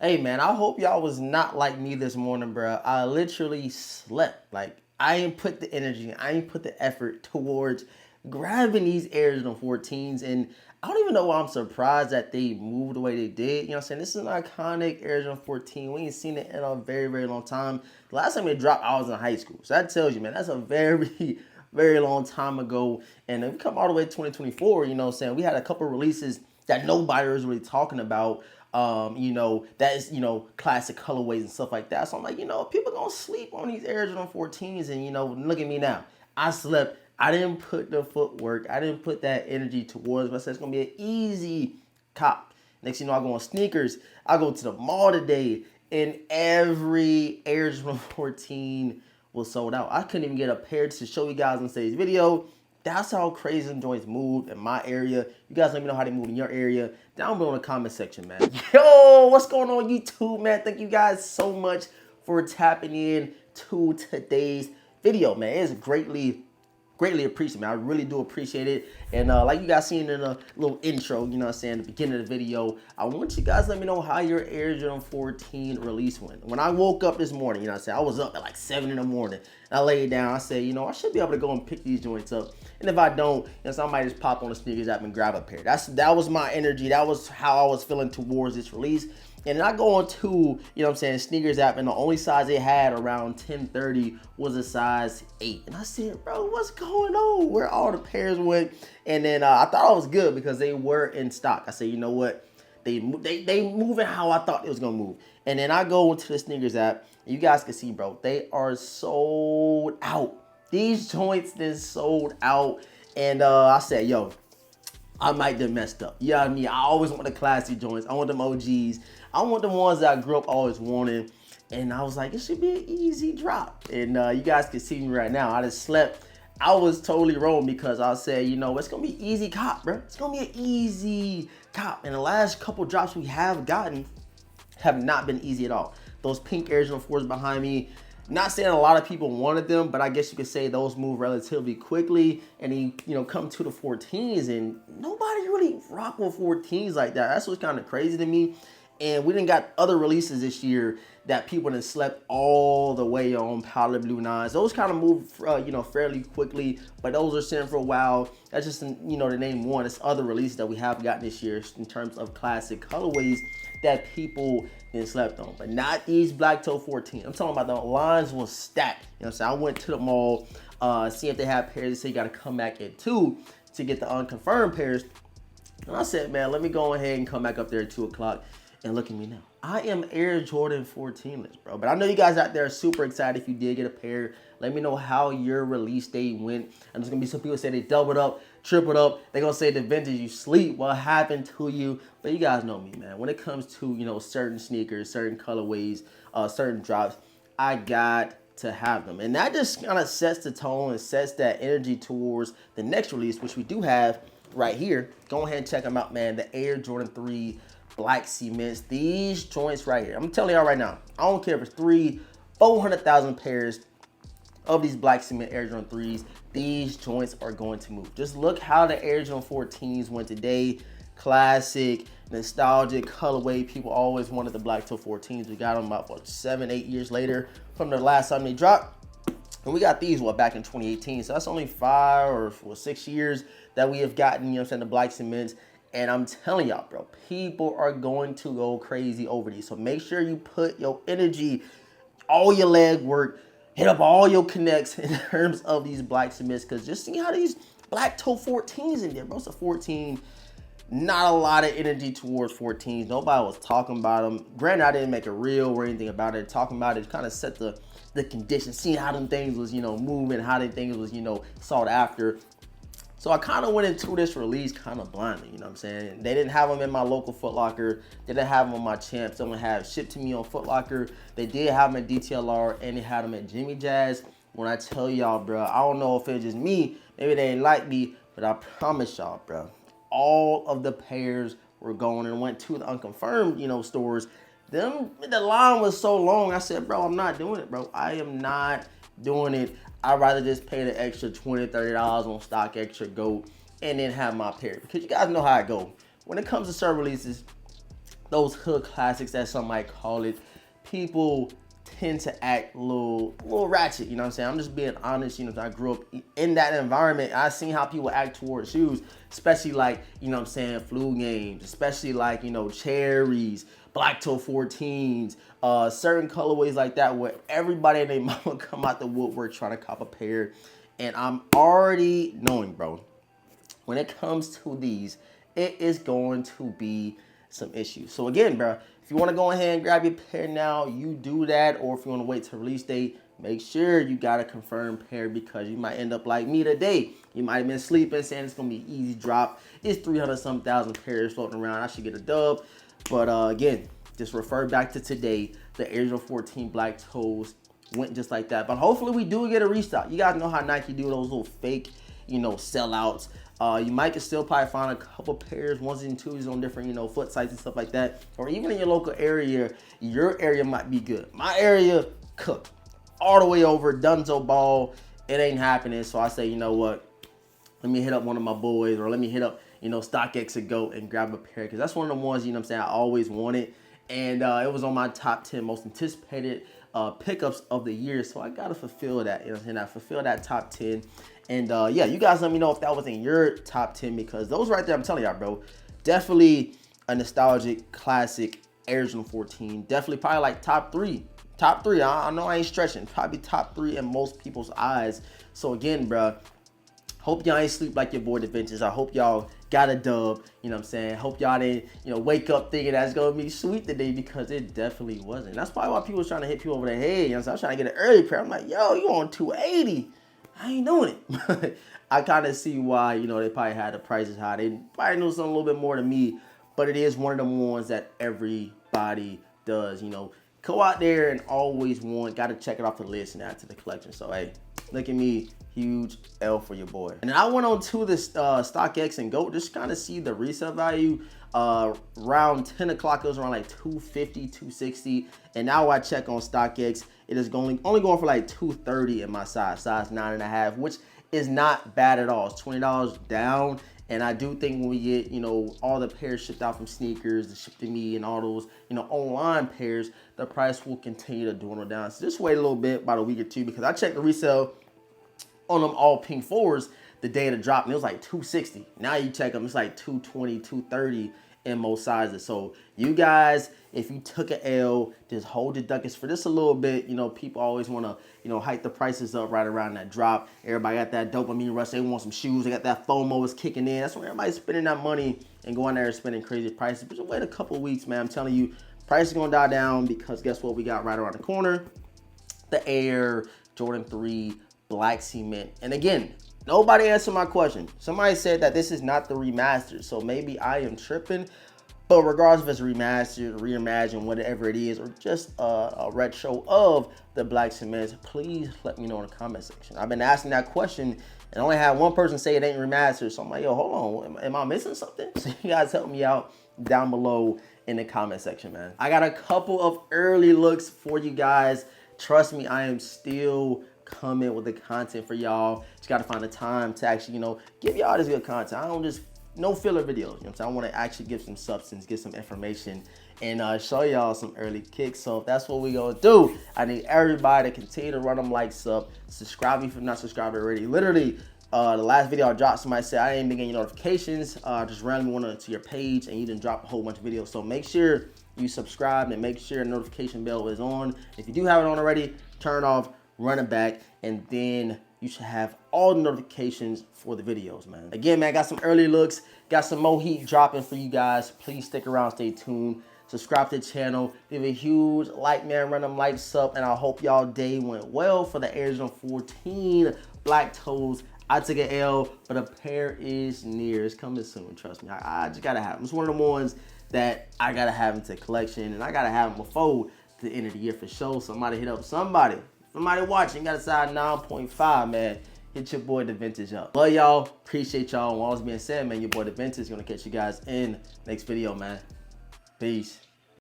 Hey man, I hope y'all was not like me this morning, bro. I literally slept. Like I ain't put the energy, I ain't put the effort towards grabbing these Air Jordan 14s, and I don't even know why I'm surprised that they moved the way they did. You know what I'm saying? This is an iconic Air Jordan 14. We ain't seen it in a very, very long time. The last time it dropped, I was in high school. So that tells you, man, that's a very, very long time ago. And if we come all the way to 2024, you know what I'm saying? We had a couple releases that nobody was really talking about. That is, classic colorways and stuff like that. So I'm like, people gonna sleep on these Air Jordan 14s, and look at me now. I slept. I didn't put the footwork. I didn't put that energy towards myself. It's gonna be an easy cop. Next, I go on sneakers. I go to the mall today, and every Air Jordan 14 was sold out. I couldn't even get a pair to show you guys in today's video. That's how crazy them joints move in my area. You guys let me know how they move in your area down below in the comment section, man. Yo, what's going on YouTube, man? Thank you guys so much for tapping in to today's video, man. It's greatly appreciate, man. I really do appreciate it. And like you guys seen in a little intro, you know what I'm saying, the beginning of the video, I want you guys to let me know how your Air Jordan 14 release went. When I woke up this morning, you know what I'm saying, I was up at like 7 in the morning. I laid down, I said, I should be able to go and pick these joints up. And if I don't, somebody just pop on the sneakers app and grab a pair. That was my energy. That was how I was feeling towards this release. And then I go on to, sneakers app, and the only size they had around 10:30 was a size 8. And I said, bro, what's going on? Where all the pairs went? And then I thought I was good because they were in stock. I said, you know what? They moving how I thought it was gonna move. And then I go into the sneakers app, and you guys can see, bro, they are sold out. These joints then sold out. And I said, yo, I might have messed up. You know what I mean? I always want the classy joints. I want them OGs. I want the ones that I grew up always wanting. And I was like, it should be an easy drop. And you guys can see me right now. I just slept. I was totally wrong because I said, it's going to be easy cop, bro. It's going to be an easy cop. And the last couple drops we have gotten have not been easy at all. Those pink Air Jordan 4s behind me, not saying a lot of people wanted them, but I guess you could say those move relatively quickly. And then, come to the 14s, and nobody really rock with 14s like that. That's what's kind of crazy to me. And we didn't got other releases this year that people done slept all the way on powder blue 9s. Those kind of move, fairly quickly, but those are sitting for a while. That's just, the name one. It's other releases that we have gotten this year in terms of classic colorways that people then slept on, but not these black toe 14. I'm talking about the lines was stacked. You know what I'm saying? I went to the mall, see if they have pairs. They say you got to come back at 2 to get the unconfirmed pairs. And I said, man, let me go ahead and come back up there at 2 o'clock. And look at me now. I am Air Jordan 14-less, bro. But I know you guys out there are super excited if you did get a pair. Let me know how your release date went. And there's going to be some people say they doubled up, tripled up. They're going to say the vintage, you sleep. What happened to you? But you guys know me, man. When it comes to, certain sneakers, certain colorways, certain drops, I got to have them. And that just kind of sets the tone and sets that energy towards the next release, which we do have right here. Go ahead and check them out, man. The Air Jordan 3 Black Cements. These joints right here. I'm telling y'all right now, I don't care if it's 400,000 pairs of these Black Cement Air Jordan 3s. These joints are going to move. Just look how the Air Jordan 14s went today. Classic, nostalgic colorway. People always wanted the black toe 14s. We got them about 7-8 years later from the last time they dropped. And we got these, back in 2018. So that's only 5 or 6 years that we have gotten, the Black Cements. And I'm telling y'all, bro, people are going to go crazy over these. So make sure you put your energy, all your leg work, hit up all your connects in terms of these Black Cements. Because just see how these black toe 14s in there, bro. It's a 14. Not a lot of energy towards 14s. Nobody was talking about them. Granted, I didn't make a reel or anything about it. Talking about it kind of set the conditions, seeing how them things was, moving, how them things was, sought after. So I kind of went into this release kind of blindly, you know what I'm saying? They didn't have them in my local Foot Locker. They didn't have them on my Champs. They only have shipped to me on Foot Locker. They did have them at DTLR, and they had them at Jimmy Jazz. When I tell y'all, bro, I don't know if it's just me. Maybe they ain't like me, but I promise y'all, bro, all of the pairs were going and went to the unconfirmed, stores. The line was so long. I said, bro, I'm not doing it, bro. I am not doing it. I'd rather just pay the extra $20, $30 on stock extra, go and then have my pair. Because you guys know how I go. When it comes to certain releases, those hood classics, as some might call it, people tend to act a little ratchet, you know what I'm saying? I'm just being honest, you know, I grew up in that environment. I seen how people act towards shoes, especially like, you know what I'm saying, flu games, especially like, you know, cherries, black toe 14s, certain colorways like that, where everybody and their mama come out the woodwork trying to cop a pair. And I'm already knowing, bro, when it comes to these, it is going to be some issues. So again, bro, if you want to go ahead and grab your pair now, you do that. Or if you want to wait till release date, make sure you got a confirmed pair, because you might end up like me today. You might have been sleeping saying it's going to be easy drop. It's 300-some thousand pairs floating around. I should get a dub. But again, just refer back to today. The Air Jordan 14 black toes went just like that. But hopefully we do get a restock. You guys know how Nike do those little fake, you know, sellouts. You might still probably find a couple pairs, onesies and twosies on different, you know, foot sites and stuff like that. Or even in your local area, your area might be good. My area, cooked. All the way over, Dunzo ball. It ain't happening. So I say, you know what? Let me hit up one of my boys, or let me hit up, you know, StockX and go and grab a pair. Because that's one of the ones, you know what I'm saying, I always wanted. And it was on my top 10 most anticipated pickups of the year. So I got to fulfill that, you know what I'm saying? I fulfill that top 10. And yeah, you guys let me know if that was in your top 10, because those right there, I'm telling y'all, bro, definitely a nostalgic classic Air Jordan 14. Definitely probably like top three. Top three. I know I ain't stretching. Probably top three in most people's eyes. So again, bro, hope y'all ain't sleep like your boy DaVincis. I hope y'all got a dub, you know what I'm saying? Hope y'all didn't, you know, wake up thinking that's gonna be sweet today, because it definitely wasn't. That's probably why people was trying to hit people over the head. You know what I'm saying? I was trying to get an early pair. I'm like, yo, you on 280. I ain't doing it. I kind of see why, you know, they probably had the prices high. They probably knew something a little bit more than me, but it is one of them ones that everybody does, you know. Go out there and always want, got to check it off the list and add to the collection. So, hey, look at me, huge L for your boy. And I went on to this StockX and go just kind of see the resale value. Around 10 o'clock, it was around like 250, 260. And now I check on StockX, it is only going for like 230 in my size 9.5, which is not bad at all. It's $20 down. And I do think when we get, you know, all the pairs shipped out from sneakers, the ship to me, and all those, you know, online pairs, the price will continue to dwindle down. So just wait a little bit, about a week or two, because I checked the resale on them all pink fours the day of the drop, and it was like 260. Now you check them, it's like 220, 230 in most sizes. So you guys, if you took an L, just hold your ducats for just a little bit. You know, people always want to, you know, hike the prices up right around that drop. Everybody got that dopamine rush. They want some shoes. They got that FOMO is kicking in. That's when everybody's spending that money and going there and spending crazy prices. But just wait a couple of weeks, man. I'm telling you, price is going to die down, because guess what? We got right around the corner, the Air Jordan 3 Black Cement. And again, nobody answered my question. Somebody said that this is not the remastered, so maybe I am tripping. But regardless if it's remastered, reimagined, whatever it is, or just a retro of the Black Cements, please let me know in the comment section. I've been asking that question, and I only had one person say it ain't remastered. So I'm like, yo, hold on, am I missing something? So you guys help me out down below in the comment section, man. I got a couple of early looks for you guys. Trust me, I am still coming with the content for y'all. Just gotta find the time to actually, you know, give y'all this good content. I don't just, no filler videos, you know what I'm saying? I wanna actually give some substance, get some information, and show y'all some early kicks. So if that's what we gonna do, I need everybody to continue to run them likes up. Subscribe if you're not subscribed already. Literally, the last video I dropped, somebody said I didn't begin your notifications. Just randomly went to your page and you didn't drop a whole bunch of videos. So make sure you subscribe and make sure the notification bell is on. If you do have it on already, turn it off, run it back, and then you should have all the notifications for the videos, man. Again, man, got some early looks, got some more heat dropping for you guys. Please stick around, stay tuned. Subscribe to the channel, give a huge like, man, run them likes up, and I hope y'all day went well for the Air Jordan 14 Black Toes. I took an L, but a pair is near. It's coming soon, trust me. I just gotta have them. It's one of the ones that I gotta have into collection, and I gotta have them before the end of the year for sure. Somebody hit up somebody. Somebody watching, got a size 9.5, man. Hit your boy DaVincis up. Love y'all. Appreciate y'all. And all that's being said, man, your boy DaVincis is gonna catch you guys in next video, man. Peace.